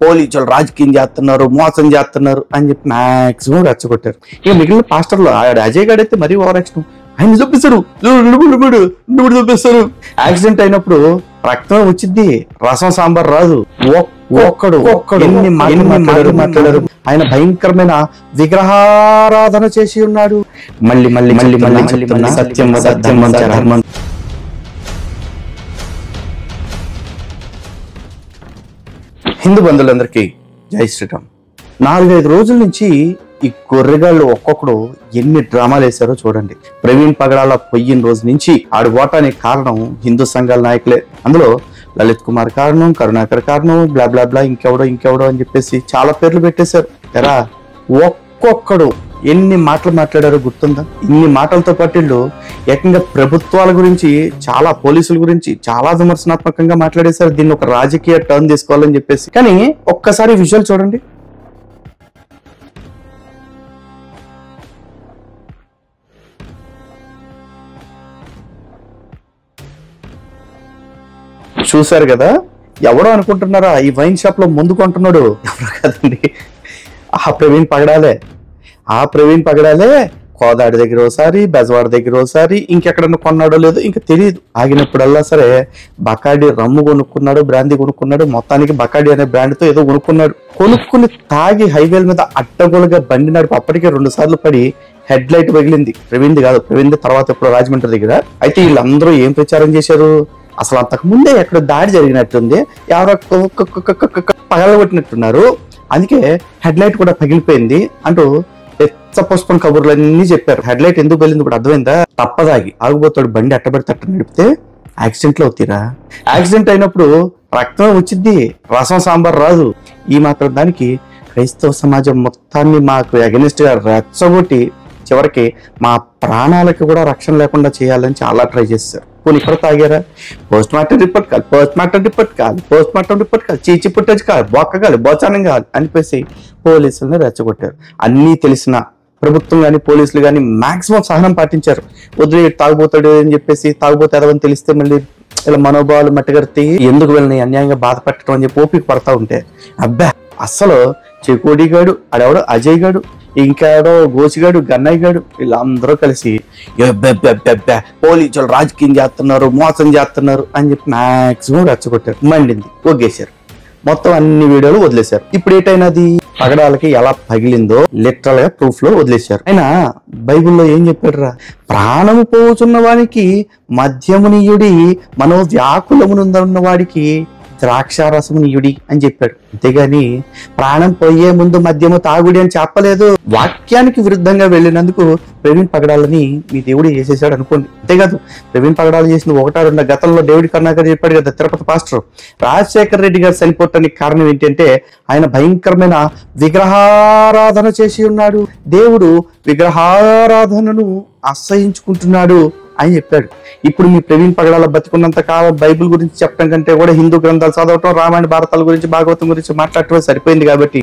పోలీసులు రాజకీయం చేస్తున్నారు, మోసం చేస్తున్నారు అని చెప్పి మాక్సిమం రెచ్చగొట్టారు. ఇక మిగిలిన పాస్టర్లు అజయ్ గారు అయితే మరీ ఓవర్ యాక్షన్, ఆయన చూపిస్తారు చూపిస్తారు. యాక్సిడెంట్ అయినప్పుడు రక్తం వచ్చింది, రసం సాంబార్ రాదు. ఒక్కడు ఎన్ని మాట్లాడారు. ఆయన భయంకరమైన విగ్రహారాధన చేసి ఉన్నాడు. మళ్ళీ మళ్ళీ మళ్ళీ మళ్ళీ సత్యం సత్యం. హిందూ బంధువులందరికీ జై శ్రీరామ్. 4-5 రోజుల నుంచి ఈ గొర్రెగాళ్ళు ఒక్కొక్కడు ఎన్ని డ్రామాలు వేశారో చూడండి. ప్రవీణ్ పగడాల పోయిన రోజు నుంచి ఆడు ఓటానికి కారణం హిందూ సంఘాల నాయకులే. అందులో లలిత్ కుమార్ కారణం, కరుణాకర్ కారణం, బ్లా బ్లా బ్లా, ఇంకెవడో అని చెప్పేసి చాలా పేర్లు పెట్టేశారు. ఎరా ఒక్కొక్కడు ఎన్ని మాటలు మాట్లాడారో గుర్తుందా? ఇన్ని మాటలతో పాటు వీళ్ళు ఏకంగా ప్రభుత్వాల గురించి, చాలా పోలీసుల గురించి చాలా విమర్శనాత్మకంగా మాట్లాడేశారు. దీన్ని ఒక రాజకీయ టర్న్ తీసుకోవాలని చెప్పేసి. కానీ ఒక్కసారి విజువల్ చూడండి. చూశారు కదా, ఎవడో అనుకుంటున్నారా ఈ వైన్ షాప్ లో ముందు కొంటున్నాడు? ఎవరు కదండి, ఆ ప్రవీణ్ పగడాలే. కోదాడి దగ్గర ఒకసారి, బెజవాడ దగ్గర ఒకసారి, ఇంకెక్కడన్నా కొన్నాడో లేదో ఇంకా తెలియదు. ఆగినప్పుడల్లా సరే బకాడి రమ్ము కొనుక్కున్నాడు, బ్రాందీ కొనుక్కున్నాడు. మొత్తానికి బకాడి అనే బ్రాండ్ తో ఏదో కొనుక్కుని తాగి హైవేల మీద అడ్డగోలుగా బండి నడిపి అప్పటికే 2 సార్లు పడి హెడ్ లైట్ పగిలింది. ప్రవీణ్ తర్వాత ఎప్పుడు రాజమండ్రి దగ్గర. అయితే వీళ్ళందరూ ఏం ప్రచారం చేశారు? అసలు అంతకు ముందే ఎక్కడ దాడి జరిగినట్టుంది, ఎవరో పగలగొట్టినట్టున్నారు, అందుకే హెడ్ లైట్ కూడా పగిలిపోయింది అంటూ పుష్పం కబుర్లన్నీ చెప్పారు. హెడ్ లైట్ ఎందుకు వెళ్ళింది ఇప్పుడు అర్థమైందా? తప్పదాగి ఆగిపోతాడు బండి అట్టబడి తట్ట నడిపితే యాక్సిడెంట్ లో అవుతారా? యాక్సిడెంట్ అయినప్పుడు రక్తం వచ్చింది, రసం సాంబార్ రాదు. ఈ మాత్రం దానికి క్రైస్తవ సమాజం మొత్తాన్ని మాకు అగెనిస్ట్ గా రెచ్చగొట్టి చివరికి మా ప్రాణాలకి కూడా రక్షణ లేకుండా చేయాలని చాలా ట్రై చేస్తారు. పోనీ ఇక్కడ తాగారా? పోస్ట్ మార్టం రిపోర్ట్ కాదు, చీచి పుట్టచ్చు కాదు, బొక్క కాదు, బోచానం కాదు అనిపేసి పోలీసులను రెచ్చగొట్టారు. అన్నీ తెలిసిన ప్రభుత్వం కానీ పోలీసులు కానీ మాక్సిమం సహనం పాటించారు. వదిలే తాగుబోతాడు అని చెప్పేసి, తాగుబోతాడని తెలిస్తే మళ్ళీ ఇలా మనోభావాలు మట్టగడితే ఎందుకు వెళ్ళని అన్యాయంగా బాధ పెట్టడం అని చెప్పి ఓపిక పడతా ఉంటే, అబ్బా అస్సలు చెకోడిగాడు, ఆడెవడో అజయ్ గాడు, ఇంకాడో గోచిగాడు, గన్నయ్య గాడు, వీళ్ళందరూ కలిసి పోలీసులు రాజకీయం చేస్తున్నారు, మోసం చేస్తున్నారు అని చెప్పి మాక్సిమం రెచ్చగొట్టారు. మండింది, ఒగ్గేశారు. మొత్తం అన్ని వీడియోలు వదిలేశారు. ఇప్పుడు ఏటైనది పగడాలకి ఎలా పగిలిందో లిటరల్ గా ప్రూఫ్ లో వదిలేశారు. అయినా బైబిల్లో ఏం చెప్పాడురా? ప్రాణము పోచున్న వానికి మద్యమునియుడి, మనోవ్యాకులమునున్న వాడికి ద్రాక్షారసమునియుడి అని చెప్పాడు. అంతేగాని ప్రాణం పోయే ముందు మద్యము తాగుడి అని చెప్పలేదు. వాక్యానికి విరుద్ధంగా వెళ్ళినందుకు ప్రవీణ్ పగడాలని మీ దేవుడు చేసేసాడు అనుకోండి. అంతేకాదు, ప్రవీణ్ పగడాలు చేసిన 1-2 గతంలో డేవిడ్ కరుణాకర్ చెప్పాడు కదా, తిరుపతి పాస్టర్ రాజశేఖర్ రెడ్డి గారు చనిపోవటానికి కారణం ఏంటంటే ఆయన భయంకరమైన విగ్రహారాధన చేసి ఉన్నాడు, దేవుడు విగ్రహారాధనను అసహించుకుంటున్నాడు అని చెప్పాడు. ఇప్పుడు మీ ప్రవీణ్ పగడాల బతికున్నంత కాలం బైబిల్ గురించి చెప్పడం కంటే కూడా హిందూ గ్రంథాలు చదవటం, రామాయణ భారతాల గురించి, భాగవతం గురించి మాట్లాడటం సరిపోయింది. కాబట్టి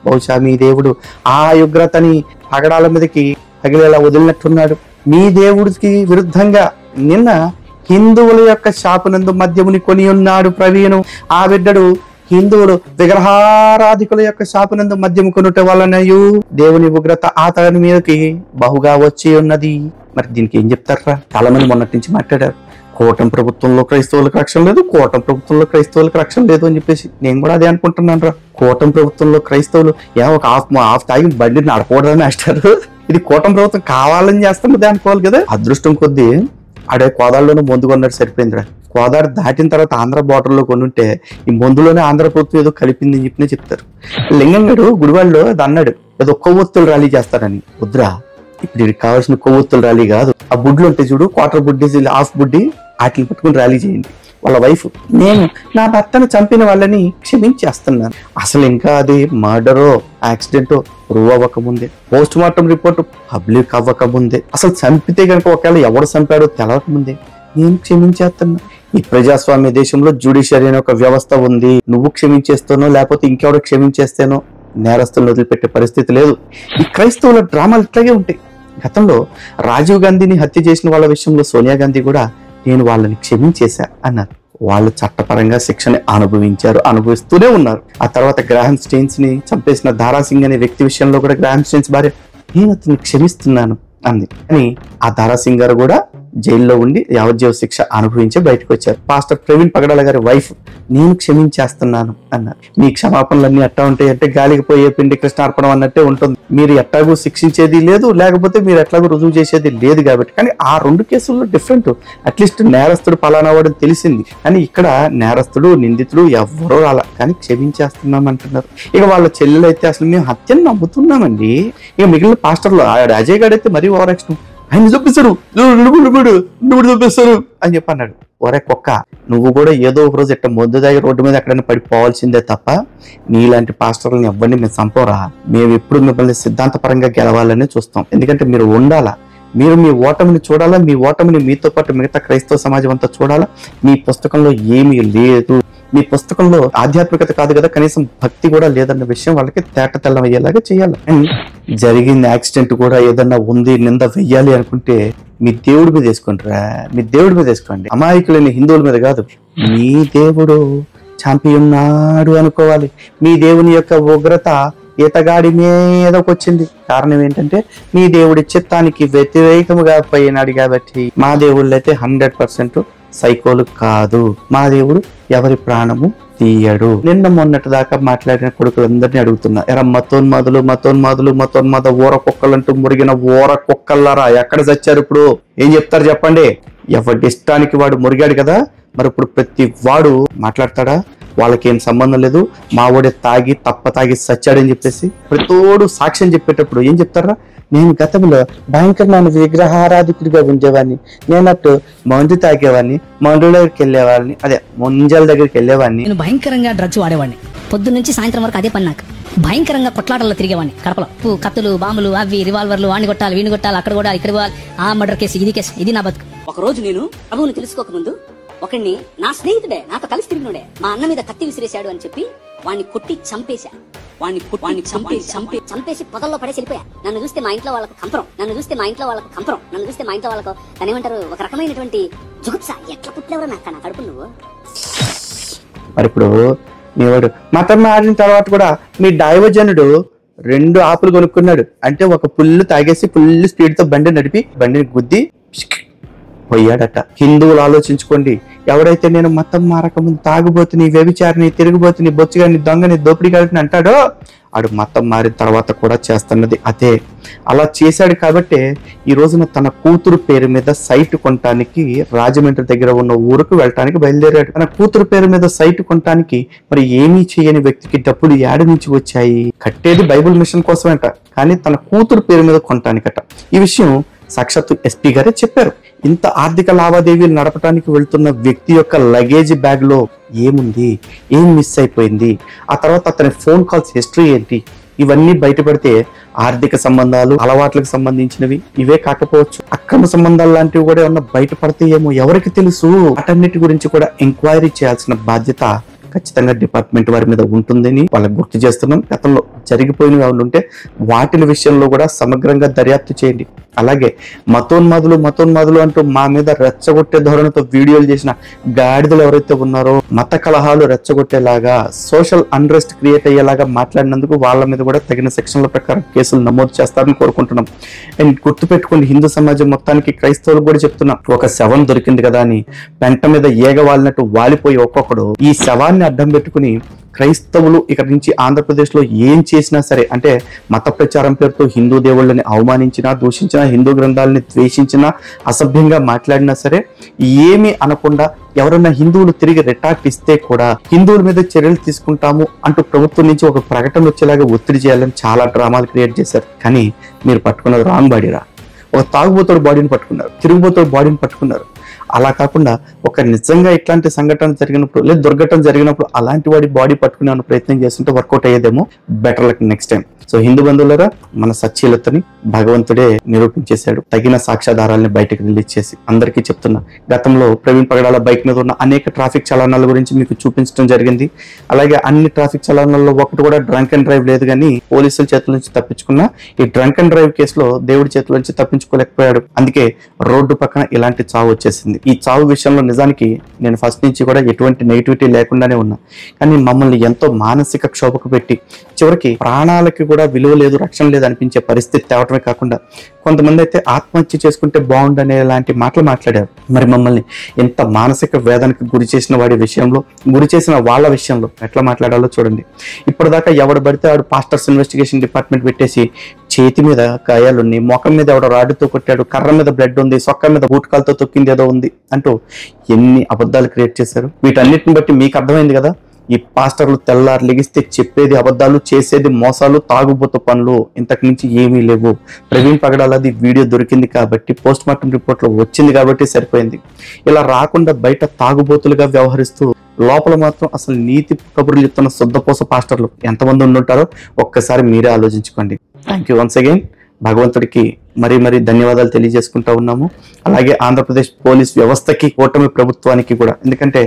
బహుశా మీ దేవుడు ఆ ఉగ్రతని పగడాల మీదకి పగిలేలా వదిలినట్టున్నాడు. మీ దేవుడికి విరుద్ధంగా నిన్న హిందువుల యొక్క శాపనందు మద్యముని కొని ఉన్నాడు ప్రవీణు. ఆ బిడ్డడు హిందువులు విగ్రహారాధికుల యొక్క శాపనందు మద్యము కొనుట వలనయు దేవుని ఉగ్రత అతని మీదకి బహుగా వచ్చి ఉన్నది. మరి దీనికి ఏం చెప్తారా? చాలా మంది మొన్నటి నుంచి మాట్లాడారు, కూటమి ప్రభుత్వంలో క్రైస్తవులకు రక్షణ లేదు, కూటమి ప్రభుత్వంలో క్రైస్తవులకు రక్షణ లేదు అని చెప్పేసి. నేను కూడా అదే అనుకుంటున్నాను రా. కూటమి ప్రభుత్వంలో క్రైస్తవులు ఒక హాఫ్ తాగి బండి నడపకూడదని వేస్తారు. ఇది కూటమి ప్రభుత్వం కావాలని చేస్తున్నది అనుకోవాలి కదా. అదృష్టం కొద్దీ ఆడే కోదాడులోనే మందు కొన్నాడు, సరిపోయిందిరా. కోదాడు దాటిన తర్వాత ఆంధ్ర బార్డర్లో కొనుంటే ఈ మందులోనే ఆంధ్ర ప్రభుత్వం ఏదో కలిపింది అని చెప్పినే చెప్తారు. లింగంగడు గుడివాడలో అది అన్నాడు, ఏదో కొవ్వొత్తులు ర్యాలీ చేస్తారని. వద్దురా, ఇప్పుడు వీడికి కావాల్సిన కొవ్వొత్తుల ర్యాలీ కాదు. ఆ బుడ్లు ఉంటాయి చూడు, క్వార్టర్ బుడ్డి, హాఫ్ బుడ్డి, వాటిని పట్టుకుని ర్యాలీ చేయండి. వాళ్ళ వైఫ్, నేను నా భర్తను చంపిన వాళ్ళని క్షమించేస్తున్నాను. అసలు ఇంకా అది మర్డరో యాక్సిడెంటో ప్రూవ్ అవ్వకముందే, పోస్ట్ మార్టం రిపోర్ట్ పబ్లిక్ అవ్వకముందే, అసలు చంపితే కనుక ఒకవేళ ఎవడు చంపాడో తెలవకముందే నేను క్షమించేస్తున్నా. ఈ ప్రజాస్వామ్య దేశంలో జ్యుడిషియరీ అనే ఒక వ్యవస్థ ఉంది. నువ్వు క్షమించేస్తానో లేకపోతే ఇంకెవడో క్షమించేస్తేనో నేరస్తులను వదిలిపెట్టే పరిస్థితి లేదు. ఈ క్రైస్తవుల డ్రామాలు ఇట్లాగే ఉంటాయి. గతంలో రాజీవ్ గాంధీని హత్య చేసిన వాళ్ళ విషయంలో సోనియా గాంధీ కూడా నేను వాళ్ళని క్షమించేశా అన్నారు. వాళ్ళు చట్టపరంగా శిక్షని అనుభవిస్తూనే ఉన్నారు. ఆ తర్వాత గ్రాహం స్టెయిన్స్ ని చంపేసిన దారాసింగ్ అనే వ్యక్తి విషయంలో కూడా గ్రాహం స్టెయిన్స్ భార్య నేను అతన్ని క్షమిస్తున్నాను అంది. కానీ ఆ దారాసింగ్ గారు కూడా జైల్లో ఉండి యావజ్జీవ శిక్ష అనుభవించి బయటకు వచ్చారు. పాస్టర్ ప్రవీణ్ పగడాల గారి వైఫ్ నేను క్షమించేస్తున్నాను అన్నారు. మీ క్షమాపణలన్నీ ఎట్టా ఉంటాయి అంటే గాలికి పోయే పిండి కృష్ణార్పణం అన్నట్టే ఉంటుంది. మీరు ఎట్లాగూ శిక్షించేది లేదు, లేకపోతే మీరు ఎట్లాగూ రుజువు చేసేది లేదు కాబట్టి. కానీ ఆ 2 కేసుల్లో డిఫరెంట్. అట్లీస్ట్ నేరస్తుడు పలానా వాడని తెలిసింది, కానీ ఇక్కడ నేరస్తుడు నిందితుడు ఎవ్వరూ అలా కానీ క్షమించేస్తున్నాం అంటున్నారు. ఇక వాళ్ళ చెల్లెలు అయితే అసలు మేము హత్యను నమ్ముతున్నామండి. ఇక మిగిలిన పాస్టర్లు అజయ్ గారు అయితే మరీ ఓవర్ యాక్షన్, ఆయన చంపేశారు చంపేస్తారు అని చెప్పి అన్నాడు. ఒరే కుక్క, నువ్వు కూడా ఏదో ఒక రోజు ఇట్లా మొద్దు దగ్గర రోడ్డు మీద ఎక్కడైనా పడిపోవాల్సిందే తప్ప నీలాంటి పాస్టర్లను ఎవరిని మేము చంపరా. మేము ఎప్పుడు మిమ్మల్ని సిద్ధాంతపరంగా గెలవాలని చూస్తాం. ఎందుకంటే మీరు ఉండాలా, మీరు మీ ఓటమిని చూడాలా, మీ ఓటమిని మీతో పాటు మిగతా క్రైస్తవ సమాజం అంతా చూడాలా. మీ పుస్తకంలో ఏమీ లేదు, మీ పుస్తకంలో ఆధ్యాత్మికత కాదు కదా, కనీసం భక్తి కూడా లేదన్న విషయం వాళ్ళకి తేట తెల్లం అయ్యేలాగా చేయాలి. అండ్ జరిగిన యాక్సిడెంట్ కూడా ఏదన్నా ఉంది నింద వెయ్యాలి అనుకుంటే మీ దేవుడి మీద వేసుకోండిరా, మీ దేవుడి మీద వేసుకోండి. అమాయకులైన హిందువుల మీద కాదు. మీ దేవుడు చాంపియన్నాడు అనుకోవాలి. మీ దేవుని యొక్క ఉగ్రత ఈతగాడి మీదకి వచ్చింది. కారణం ఏంటంటే మీ దేవుడి చిత్తానికి వ్యతిరేకముగా పోయినాడు కాబట్టి. మా దేవుళ్ళు అయితే 100% సైకోలు కాదు. మా దేవుడు ఎవరి ప్రాణము తీయడు. నిన్న మొన్నటి దాకా మాట్లాడిన కొడుకులందరినీ అడుగుతున్నా, ఎరా మతోన్మాద ఊర కుక్కలంటూ మురిగిన ఊర కుక్కల్లారా ఎక్కడ చచ్చారు? ఇప్పుడు ఏం చెప్తారు చెప్పండి? ఎవరి ఇష్టానికి వాడు మురిగాడు కదా, మరి ఇప్పుడు ప్రతి వాడు మాట్లాడతాడా? వాళ్ళకేం సంబంధం లేదు, మా వాడే తాగి సచ్చాడని చెప్పేసి ప్రతోడు సాక్ష్యం చెప్పేటప్పుడు ఏం చెప్తారా? నేను గతంలో భయంకరమైన విగ్రహారాధికుడిగా ఉండేవాడిని, నేనట్టు మందు తాగేవాడిని, మందుల దగ్గరికి వెళ్ళేవాడిని, అదే ముంజల దగ్గరికి వెళ్ళేవాడిని, నేను భయంకరంగా డ్రగ్స్ వాడేవాడిని, పొద్దున్న నుంచి సాయంత్రం వరకు అదే పని నాకు. భయంకరంగా కొట్లాటల్లో తిరిగేవాడిని, కడపలో కత్తులు బాంబులు అవి రివాల్వర్లు, వాడిని కొట్టాలి వీడిని కొట్టాలి, అక్కడ కూడా ఇక్కడ పోవాలి, ఆ మర్డర్ కేసు ఇది నా బతుకు. ఒక రోజు నేను ప్రభువుని తెలుసుకోక ముందు ఒకడిని నా స్నేహితుడే నాతో కలిసి తిరిగినోడే మా అన్న మీద కత్తి విసిరేశాడు అని చెప్పి వాడిని కొట్టి చంపేశా. వాడిని చంపేసి పొదల్లో పడేసి వెళ్ళిపోయా. నన్ను చూస్తే మా ఇంట్లో వాళ్ళకు కంపరం, నన్ను చూస్తే మా ఇంట్లో వాళ్ళకు దాని ఏమంటారు, ఒక రకమైనటువంటి జుగుప్స. ఎట్లా పుట్టినవరా నాకు నా కడుపు నువ్వు. మరి ఇప్పుడు నీవాడు మతం మారిన తర్వాత కూడా మీ డైవజనుడు 2 ఆపులు కొనుక్కున్నాడు అంటే ఒక పుల్లు తాగేసి ఫుల్ స్పీడ్ తో బండిని గుద్ది పోయాడట. హిందువులు ఆలోచించుకోండి, ఎవడైతే నేను మతం మారకముందు తాగుబోతుని, వ్యభిచారిని, తిరుగుబోతుని, బొచ్చుగాని, దొంగని, దోపిడిగాడిని అంటాడో ఆడు మతం మారిన తర్వాత కూడా చేస్తున్నది అదే. అలా చేశాడు కాబట్టి ఈ రోజున తన కూతురు పేరు మీద సైట్ కొనటానికి రాజమండ్రి దగ్గర ఉన్న ఊరుకు వెళ్ళటానికి బయలుదేరాడు. తన కూతురు పేరు మీద సైట్ కొనటానికి మరి ఏమీ చేయని వ్యక్తికి డబ్బులు ఏడ నుంచి వచ్చాయి? కట్టేది బైబుల్ మిషన్ కోసమేట, కానీ తన కూతురు పేరు మీద కొనటానికట. ఈ విషయం సాక్షాత్తు ఎస్పీ గారే చెప్పారు. ఇంత ఆర్థిక లావాదేవీలు నడపడానికి వెళ్తున్న వ్యక్తి యొక్క లగేజ్ బ్యాగ్ లో ఏముంది, ఏం మిస్ అయిపోయింది, ఆ తర్వాత అతని ఫోన్ కాల్స్ హిస్టరీ ఏంటి, ఇవన్నీ బయటపడితే ఆర్థిక సంబంధాలు, అలవాట్లకు సంబంధించినవి ఇవే కాకపోవచ్చు, అక్రమ సంబంధాలు లాంటివి కూడా ఏమన్నా బయటపడితే ఏమో ఎవరికి తెలుసు. వాటన్నిటి గురించి కూడా ఎంక్వైరీ చేయాల్సిన బాధ్యత ఖచ్చితంగా డిపార్ట్మెంట్ వారి మీద ఉంటుందని వాళ్ళకి గుర్తు చేస్తున్నాం. గతంలో జరిగిపోయినవి ఏమైనా ఉంటే వాటి విషయంలో కూడా సమగ్రంగా దర్యాప్తు చేయండి. అలాగే మతోన్మాదులు అంటూ మా మీద రెచ్చగొట్టే ధోరణితో వీడియోలు చేసిన గాడిదలు ఎవరైతే ఉన్నారో, మత కలహాలు రెచ్చగొట్టేలాగా, సోషల్ అన్రెస్ట్ క్రియేట్ అయ్యేలాగా మాట్లాడినందుకు వాళ్ళ మీద కూడా తగిన సెక్షన్ల ప్రకారం కేసులు నమోదు చేస్తారని కోరుకుంటున్నాం. అండ్ గుర్తుపెట్టుకోండి, హిందూ సమాజం మొత్తానికి, క్రైస్తవులకు కూడా చెప్తున్నాం, ఒక శవం దొరికింది కదా అని పెంట మీద ఏగ వాలినట్టు వాలిపోయి ఒక్కొక్కడు ఈ శవాన్ని అడ్డం పెట్టుకుని క్రైస్తవులు ఇక్కడ నుంచి ఆంధ్రప్రదేశ్ లో ఏం చేసినా సరే, అంటే మత ప్రచారం పేరుతో హిందూ దేవుళ్ళని అవమానించినా, దూషించినా, హిందూ గ్రంథాలని ద్వేషించినా, అసభ్యంగా మాట్లాడినా సరే ఏమీ అనకుండా ఎవరైనా హిందువులు తిరిగి రిటార్ట్ ఇస్తే కూడా హిందువుల మీద చర్యలు తీసుకుంటాము అంటూ ప్రభుత్వం నుంచి ఒక ప్రకటన వచ్చేలాగా ఒత్తిడి చేయాలని చాలా డ్రామాలు క్రియేట్ చేశారు. కానీ మీరు పట్టుకున్నది రాంగ్ బాడీరా. ఒక తాగుబోతుడు బాడీని పట్టుకున్నారు, తిరుగుబోతుడు బాడీని పట్టుకున్నారు. అలా కాకుండా ఒక నిజంగా ఇట్లాంటి సంఘటన జరిగినప్పుడు లేదా దుర్ఘటన జరిగినప్పుడు అలాంటి వాడి బాడీ పట్టుకునే ప్రయత్నం చేస్తుంటే వర్కౌట్ అయ్యేదేమో. Better luck next time. So Hindu బంధువులరా, మన సచ్చీలతని భగవంతుడే నిరూపించేశాడు తగిన సాక్ష్యాధారాలని బయటకు రిలీజ్ చేసి. అందరికీ చెప్తున్నా, గతంలో ప్రవీణ్ పగడాల బైక్ మీద ఉన్న అనేక ట్రాఫిక్ చలనాల గురించి మీకు చూపించడం జరిగింది. అలాగే అన్ని ట్రాఫిక్ చలనాల్లో ఒకటి కూడా డ్రంక్ అండ్ డ్రైవ్ లేదు, కానీ పోలీసుల చేతుల నుంచి తప్పించుకున్న ఈ డ్రంక్ అండ్ డ్రైవ్ కేసులో దేవుడి చేతుల నుంచి తప్పించుకోలేకపోయాడు. అందుకే రోడ్డు పక్కన ఇలాంటి చావు వచ్చేసింది. జరిగింది. ఈ చావు విషయంలో నిజానికి నేను ఫస్ట్ నుంచి కూడా ఎటువంటి నెగిటివిటీ లేకుండానే ఉన్నా. కానీ మమ్మల్ని ఎంతో మానసిక క్షోభకు పెట్టి చివరికి ప్రాణాలకి కూడా విలువ లేదు, రక్షణ లేదు అనిపించే పరిస్థితి తేవటమే కాకుండా కొంతమంది అయితే ఆత్మహత్య చేసుకుంటే బాగుండనే లాంటి మాటలు మాట్లాడారు. మరి మమ్మల్ని ఎంత మానసిక వేదనకు గురి చేసిన వాడి విషయంలో, గురి చేసిన వాళ్ళ విషయంలో ఎట్లా మాట్లాడాలో చూడండి. ఇప్పటిదాకా ఎవడు పడితే ఆడు పాస్టర్స్ ఇన్వెస్టిగేషన్ డిపార్ట్మెంట్ పెట్టేసి చేతి మీద గాయాలున్నాయి, ముఖం మీద ఎవడో రాడ్డుతో కొట్టాడు, కర్ర మీద బ్లడ్ ఉంది, సొక్క మీద బూటకాలతో తొక్కింది ఏదో ఉంది అంటూ ఎన్ని అబద్ధాలు క్రియేట్ చేశారు. వీటన్నిటిని బట్టి మీకు అర్థమైంది కదా, ఈ పాస్టర్లు తెల్లారు లెగిస్తే చెప్పేది అబద్ధాలు, చేసేది మోసాలు, తాగుబోతు పనులు, ఇంతకు మించి ఏమీ లేవు. ప్రవీణ్ పగడాలది వీడియో దొరికింది కాబట్టి, పోస్ట్ మార్టం రిపోర్ట్ లో వచ్చింది కాబట్టి సరిపోయింది. ఇలా రాకుండా బయట తాగుబోతులుగా వ్యవహరిస్తూ లోపల మాత్రం అసలు నీతి కబుర్లు చెప్తున్న శుద్ధపోస పాస్టర్లు ఎంతమంది ఉండుంటారో ఒక్కసారి మీరే ఆలోచించుకోండి. Thank you once again. భగవంతుడికి మరీ ధన్యవాదాలు తెలియజేసుకుంటా ఉన్నాము. అలాగే ఆంధ్రప్రదేశ్ పోలీస్ వ్యవస్థకి, కూటమి ప్రభుత్వానికి కూడా. ఎందుకంటే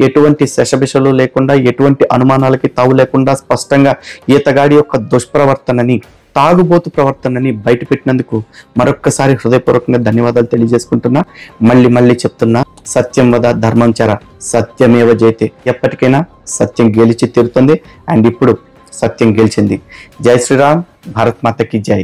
ఎటువంటి శషబిషలు లేకుండా, ఎటువంటి అనుమానాలకి తావు లేకుండా స్పష్టంగా ఈతగాడి యొక్క దుష్ప్రవర్తనని, తాగుబోతు ప్రవర్తనని బయటపెట్టినందుకు మరొక్కసారి హృదయపూర్వకంగా ధన్యవాదాలు తెలియజేసుకుంటున్నా. మళ్ళీ చెప్తున్నా, సత్యం వద ధర్మం చర, సత్యమేవ జయతే. ఎప్పటికైనా సత్యం గెలిచి తీరుతుంది. అండ్ ఇప్పుడు సత్యం గెలిచింది. జై శ్రీరామ్, భారత్ మాతకి జై.